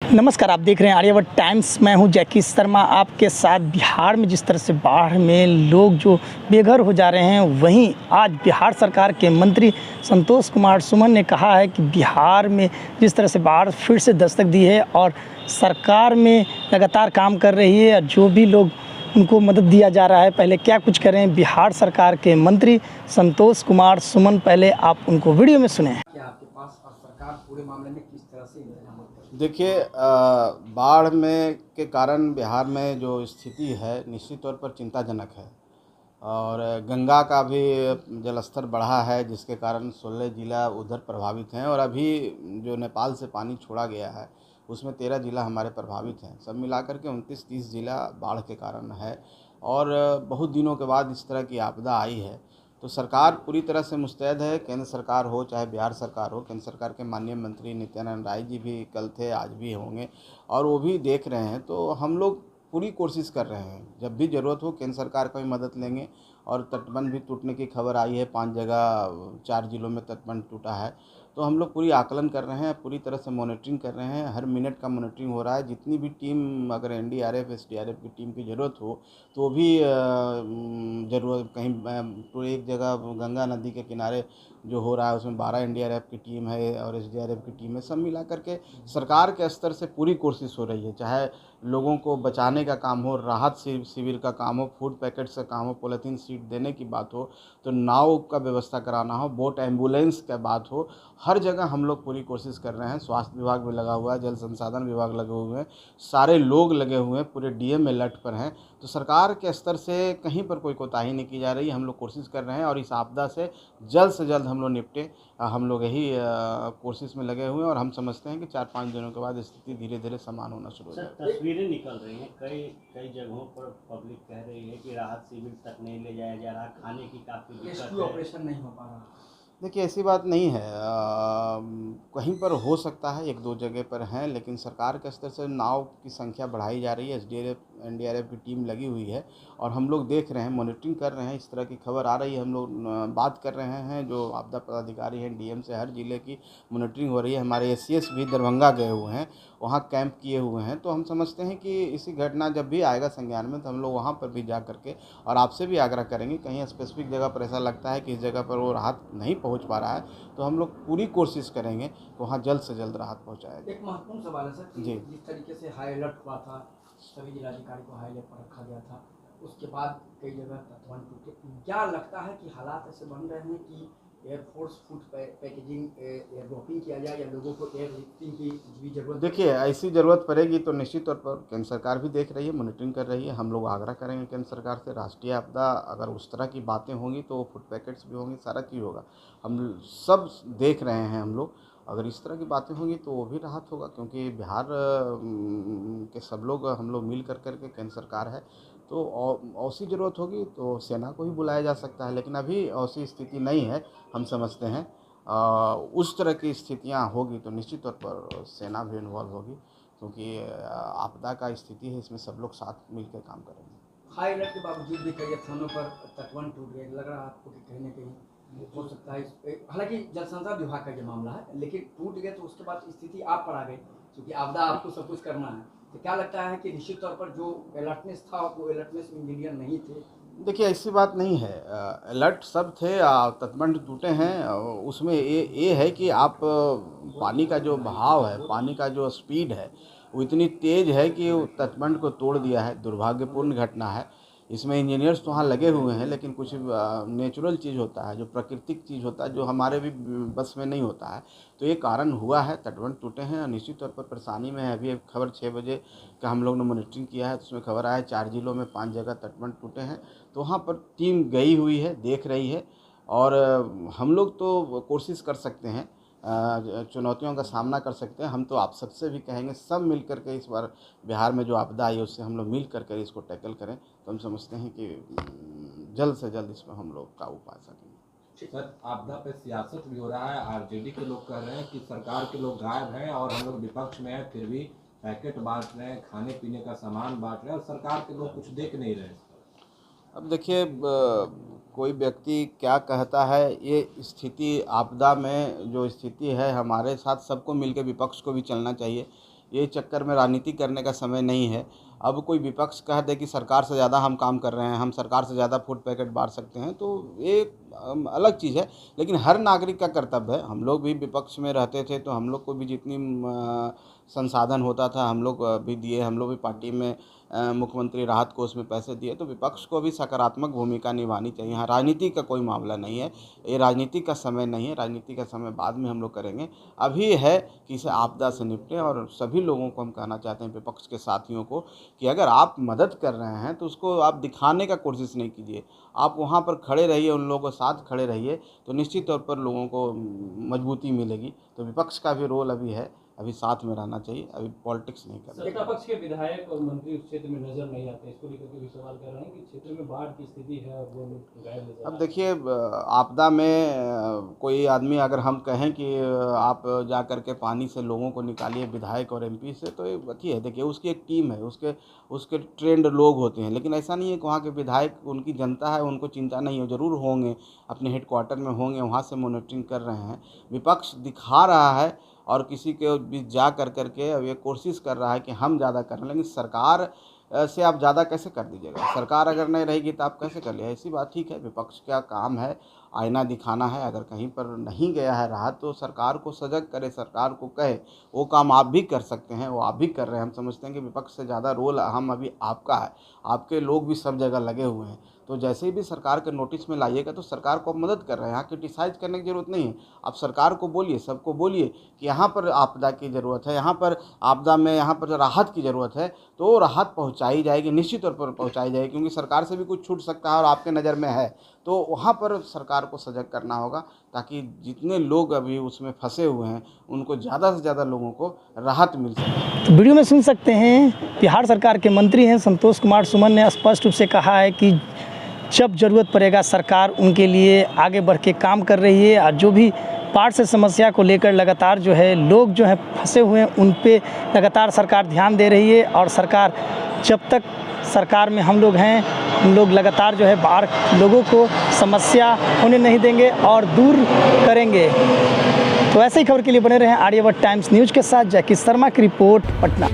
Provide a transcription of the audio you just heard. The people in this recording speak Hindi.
नमस्कार, आप देख रहे हैं आर्यावर्त टाइम्स। मैं हूं जैकी शर्मा आपके साथ। बिहार में जिस तरह से बाढ़ में लोग जो बेघर हो जा रहे हैं, वहीं आज बिहार सरकार के मंत्री संतोष कुमार सुमन ने कहा है कि बिहार में जिस तरह से बाढ़ फिर से दस्तक दी है और सरकार में लगातार काम कर रही है, जो भी लोग उनको मदद दिया जा रहा है। पहले क्या कुछ करें बिहार सरकार के मंत्री संतोष कुमार सुमन, पहले आप उनको वीडियो में सुने। क्या आपके पास और सरकार पूरे मामले में किस तरह से इंतजाम कर रही है? देखिए, बाढ़ में के कारण बिहार में जो स्थिति है निश्चित तौर पर चिंताजनक है और गंगा का भी जलस्तर बढ़ा है, जिसके कारण 16 ज़िला उधर प्रभावित हैं और अभी जो नेपाल से पानी छोड़ा गया है उसमें 13 ज़िला हमारे प्रभावित हैं। सब मिलाकर के 29-30 ज़िला बाढ़ के कारण है और बहुत दिनों के बाद इस तरह की आपदा आई है। तो सरकार पूरी तरह से मुस्तैद है। केंद्र सरकार हो चाहे बिहार सरकार हो, केंद्र सरकार के माननीय मंत्री नित्यानंद राय जी भी कल थे, आज भी होंगे और वो भी देख रहे हैं। तो हम लोग पूरी कोशिश कर रहे हैं, जब भी ज़रूरत हो केंद्र सरकार का भी मदद लेंगे। और तटबंध भी टूटने की खबर आई है, 5 जगह 4 ज़िलों में तटबंध टूटा है। तो हम लोग पूरी आकलन कर रहे हैं, पूरी तरह से मॉनिटरिंग कर रहे हैं। हर मिनट का मॉनिटरिंग हो रहा है। जितनी भी टीम, अगर एनडीआरएफ एसडीआरएफ की टीम की ज़रूरत हो तो वो भी ज़रूरत कहीं तो एक जगह गंगा नदी के किनारे जो हो रहा है उसमें 12 एनडीआरएफ की टीम है और एसडीआरएफ की टीम है। सब मिला करके सरकार के स्तर से पूरी कोशिश हो रही है, चाहे लोगों को बचाने का काम हो, राहत शिविर का काम हो, फूड पैकेट्स का काम हो, पॉलीथीन सीट देने की बात हो, तो नाव का व्यवस्था कराना हो, बोट एम्बुलेंस का बात हो, हर जगह हम लोग पूरी कोशिश कर रहे हैं। स्वास्थ्य विभाग भी लगा हुआ है, जल संसाधन विभाग लगे हुए हैं, सारे लोग लगे हुए हैं, पूरे डीएम अलर्ट पर हैं। तो सरकार के स्तर से कहीं पर कोई कोताही नहीं की जा रही है। हम लोग कोशिश कर रहे हैं और इस आपदा से जल्द हम लोग निपटें। हम लोग यही कोशिश में लगे हुए हैं और हम समझते हैं कि 4-5 दिनों के बाद स्थिति धीरे धीरे समान होना शुरू हो जाएगी। तस्वीरें निकल रही हैं, कई जगहों पर पब्लिक कह रही है कि राहत शिविर तक नहीं ले जाया जा रहा, खाने की काफ़ी दिक्कत रेस्क्यू है। ऑपरेशन नहीं हो पा रहा। देखिए, ऐसी बात नहीं है। कहीं पर हो सकता है, 1-2 जगह पर हैं, लेकिन सरकार के स्तर से नाव की संख्या बढ़ाई जा रही है। एसडीआरएफ एनडीआरएफ की टीम लगी हुई है और हम लोग देख रहे हैं, मॉनिटरिंग कर रहे हैं। इस तरह की खबर आ रही है, हम लोग बात कर रहे हैं, जो आपदा पदाधिकारी हैं डीएम से, हर ज़िले की मॉनिटरिंग हो रही है। हमारे एसीएस भी दरभंगा गए हुए हैं, वहाँ कैंप किए हुए हैं। तो हम समझते हैं कि इसी घटना जब भी आएगा संज्ञान में तो हम लोग वहाँ पर भी जा करके और आपसे भी आग्रह करेंगे, कहीं स्पेसिफिक जगह पर ऐसा लगता है कि इस जगह पर वो राहत नहीं पहुँच पा रहा है तो हम लोग पूरी कोशिश करेंगे कि वहाँ जल्द से जल्द राहत पहुँचाया जाए। एक महत्वपूर्ण सवाल है सर, जी। जिस तरीके से हाई अलर्ट हुआ था, सभी जिलाधिकारी को हाई अलर्ट पर रखा गया था, उसके बाद कई जगह तटबंध टूटे। क्या लगता है कि हालात ऐसे बन रहे हैं कि air force food packaging air dropping किया जाए या लोगों को एयर लिफ्टिंग की भी जरूरत? देखिए, ऐसी ज़रूरत पड़ेगी तो निश्चित तौर पर केंद्र सरकार भी देख रही है, मॉनिटरिंग कर रही है। हम लोग आग्रह करेंगे केंद्र सरकार से, राष्ट्रीय आपदा अगर उस तरह की बातें होंगी तो फूड पैकेट्स भी होंगी, सारा चीज़ होगा। हम सब देख रहे हैं हम लोग, अगर इस तरह की बातें होंगी तो वो भी राहत होगा, क्योंकि बिहार के सब लोग हम लोग मिल कर के केंद्र सरकार है। तो ऐसी ज़रूरत होगी तो सेना को भी बुलाया जा सकता है, लेकिन अभी ऐसी स्थिति नहीं है। हम समझते हैं उस तरह की स्थितियां होगी तो निश्चित तौर पर सेना भी इन्वॉल्व होगी, क्योंकि आपदा का स्थिति है, इसमें सब लोग साथ मिलकर काम करेंगे। हाई अलर्ट के बावजूद भी कई स्थानों पर तटबंध टूट गए। लग रहा है आपको कि कहीं ना कहीं हो सकता है, हालांकि जल संसाधन विभाग का ये मामला है, लेकिन टूट गए तो उसके बाद स्थिति आप पर आ गई, क्योंकि आपदा आपको सब कुछ करना है। तो क्या लगता है कि निश्चित तौर पर जो अलर्टनेस था वो अलर्टनेस इंजीनियर नहीं थे? देखिए, ऐसी बात नहीं है। अलर्ट सब थे, तटबंध टूटे हैं। उसमें ये है कि आप पानी का जो बहाव है, पानी का जो स्पीड है वो इतनी तेज़ है कि वो तटबंध को तोड़ दिया है। दुर्भाग्यपूर्ण घटना है। इसमें इंजीनियर्स तो वहाँ लगे हुए हैं, लेकिन कुछ नेचुरल चीज़ होता है, जो प्राकृतिक चीज़ होता है, जो हमारे भी बस में नहीं होता है। तो ये कारण हुआ है, तटबंध टूटे हैं और निश्चित तौर पर परेशानी में है। अभी एक खबर 6 बजे का हम लोग ने मॉनिटरिंग किया है, तो उसमें खबर आया है 4 ज़िलों में 5 जगह तटबंध टूटे हैं। तो वहाँ पर टीम गई हुई है, देख रही है और हम लोग तो कोशिश कर सकते हैं, चुनौतियों का सामना कर सकते हैं। हम तो आप सबसे भी कहेंगे, सब मिल कर के इस बार बिहार में जो आपदा आई है उससे हम लोग मिल कर के इसको टैकल करें, तो हम समझते हैं कि जल्द से जल्द इस पर हम लोग काबू पा सकेंगे। सर, आपदा पे सियासत भी हो रहा है। आरजेडी के लोग कह रहे हैं कि सरकार के लोग गायब हैं और हम लोग विपक्ष में हैं, फिर भी पैकेट बांट रहे हैं, खाने पीने का सामान बांट रहे हैं और सरकार के लोग कुछ देख नहीं रहे। अब देखिए, कोई व्यक्ति क्या कहता है, ये स्थिति आपदा में जो स्थिति है हमारे साथ सबको मिलकर विपक्ष को भी चलना चाहिए। ये चक्कर में राजनीति करने का समय नहीं है। अब कोई विपक्ष कह दे कि सरकार से ज़्यादा हम काम कर रहे हैं, हम सरकार से ज़्यादा फूड पैकेट बांट सकते हैं, तो ये अलग चीज़ है। लेकिन हर नागरिक का कर्तव्य है। हम लोग भी विपक्ष में रहते थे तो हम लोग को भी जितनी संसाधन होता था हम लोग भी दिए। हम लोग भी पार्टी में मुख्यमंत्री राहत कोष में पैसे दिए। तो विपक्ष को भी सकारात्मक भूमिका निभानी चाहिए। यहाँ राजनीति का कोई मामला नहीं है, ये राजनीति का समय नहीं है। राजनीति का समय बाद में हम लोग करेंगे। अभी है कि इसे आपदा से निपटें। और सभी लोगों को हम कहना चाहते हैं, विपक्ष के साथियों को, कि अगर आप मदद कर रहे हैं तो उसको आप दिखाने का कोशिश नहीं कीजिए। आप वहाँ पर खड़े रहिए, उन लोगों के साथ खड़े रहिए, तो निश्चित तौर पर लोगों को मजबूती मिलेगी। तो विपक्ष का भी रोल अभी है, अभी साथ में रहना चाहिए, अभी पॉलिटिक्स नहीं करना। सत्ता पक्ष के विधायक और मंत्री उस क्षेत्र में नजर नहीं आते, इसको लेकर के भी सवाल कर रहे हैं कि क्षेत्र में बाढ़ की स्थिति है और वो लोग गायब नजर। अब देखिए, आपदा में कोई आदमी अगर हम कहें कि आप जा कर के पानी से लोगों को निकालिए, विधायक और एमपी से, तो ये बाकी है। देखिए, उसकी एक टीम है, उसके ट्रेंड लोग होते हैं। लेकिन ऐसा नहीं है कि वहाँ के विधायक, उनकी जनता है, उनको चिंता नहीं हो, ज़रूर होंगे, अपने हेडक्वार्टर में होंगे, वहाँ से मॉनिटरिंग कर रहे हैं। विपक्ष दिखा रहा है और किसी के बीच जा कर के अब ये कोशिश कर रहा है कि हम ज़्यादा कर रहे हैं। लेकिन सरकार से आप ज़्यादा कैसे कर दीजिएगा? सरकार अगर नहीं रहेगी तो आप कैसे कर लिया? ऐसी बात। ठीक है, विपक्ष का काम है आईना दिखाना है। अगर कहीं पर नहीं गया है राहत तो सरकार को सजग करे, सरकार को कहे। वो काम आप भी कर सकते हैं, वो आप भी कर रहे हैं। हम समझते हैं कि विपक्ष से ज़्यादा रोल अहम अभी आपका है। आपके लोग भी सब जगह लगे हुए हैं। तो जैसे ही भी सरकार के नोटिस में लाइएगा तो सरकार को आप मदद कर रहे हैं। यहाँ क्रिटिसाइज करने की ज़रूरत नहीं है। आप सरकार को बोलिए, सबको बोलिए कि यहाँ पर आपदा की ज़रूरत है, यहाँ पर आपदा में यहाँ पर राहत की ज़रूरत है, तो राहत पहुँचाई जाएगी, निश्चित तौर पर पहुँचाई जाएगी। क्योंकि सरकार से भी कुछ छूट सकता है और आपके नज़र में है, तो वहाँ पर सरकार को सजग करना होगा, ताकि जितने लोग अभी उसमें फंसे हुए हैं उनको ज़्यादा से ज़्यादा लोगों को राहत मिल सके। तो वीडियो में सुन सकते हैं, बिहार सरकार के मंत्री हैं संतोष कुमार सुमन ने स्पष्ट रूप से कहा है कि जब ज़रूरत पड़ेगा सरकार उनके लिए आगे बढ़ के काम कर रही है। और जो भी बाढ़ से समस्या को लेकर लगातार जो है लोग जो है फंसे हुए हैं, उन पे लगातार सरकार ध्यान दे रही है। और सरकार, जब तक सरकार में हम लोग हैं, हम लोग लगातार जो है बाढ़ लोगों को समस्या होने नहीं देंगे और दूर करेंगे। तो ऐसे ही खबर के लिए बने रहें आर्यावर्त टाइम्स न्यूज़ के साथ। जैकी शर्मा की रिपोर्ट, पटना।